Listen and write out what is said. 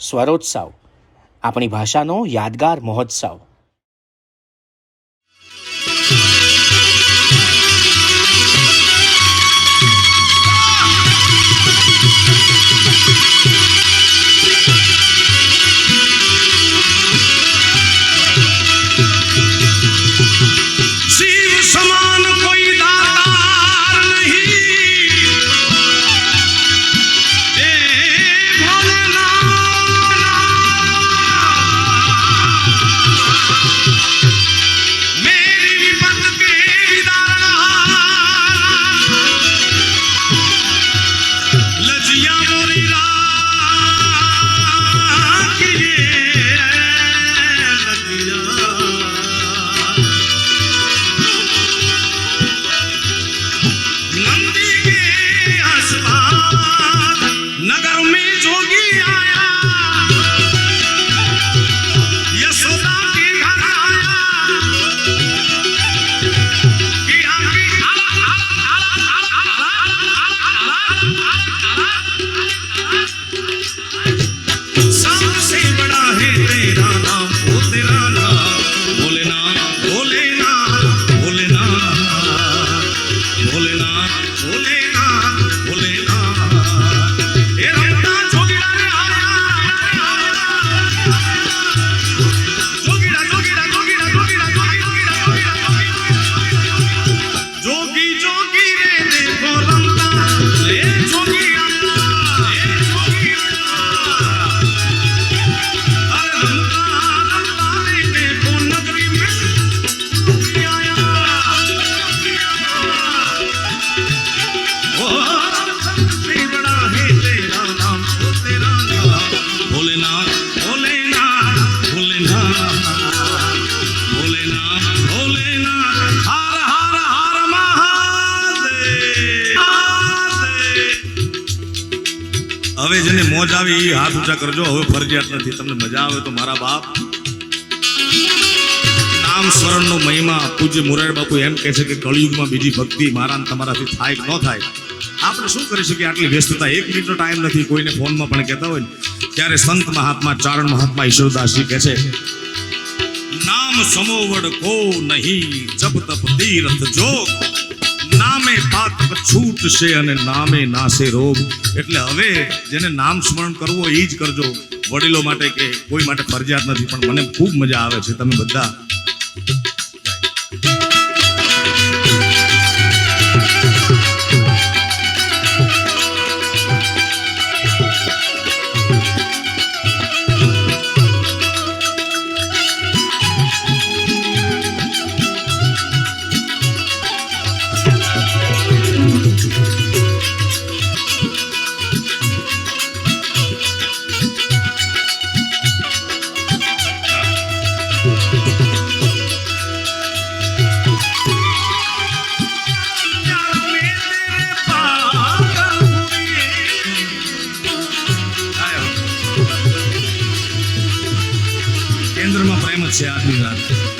સ્વરોત્સવ, આપણી ભાષાનો યાદગાર મહોત્સવ. હવે જેને મોજ આવી એ હાથ ઊંચા કરજો. હવે ફરજિયાત નથી. તમને મજા આવે તો મારા બાપ નામ સ્મરણનો મહિમા પૂજ્ય મોરારી બાપુ એમ કહે છે કે કળિયુગમાં બીજી ભક્તિ મારા તમારાથી થાય કે ન થાય. આપણે શું કરી શકીએ? આટલી વ્યસ્તતા, 1 મિનિટનો ટાઈમ નથી. કોઈને ફોનમાં પણ કહેતા હોય ને ત્યારે સંત મહાત્મા ચારણ મહાત્મા ઈશ્વરદાસજી કહે છે, નામ સમોવડ કો નહીં જપ તપ તીર્થ જોગ, નામે પાતક છૂટશે અને નામે નાશે રોગ. એટલે હવે જેને નામ સ્મરણ કરવું એ જ કરજો. વડીલો માટે કે કોઈ માટે ફરજિયાત નથી. પણ મને ખૂબ મજા આવે છે તમે બધા કેન્દ્રમાં પ્રેમ જ છે આજની રાત.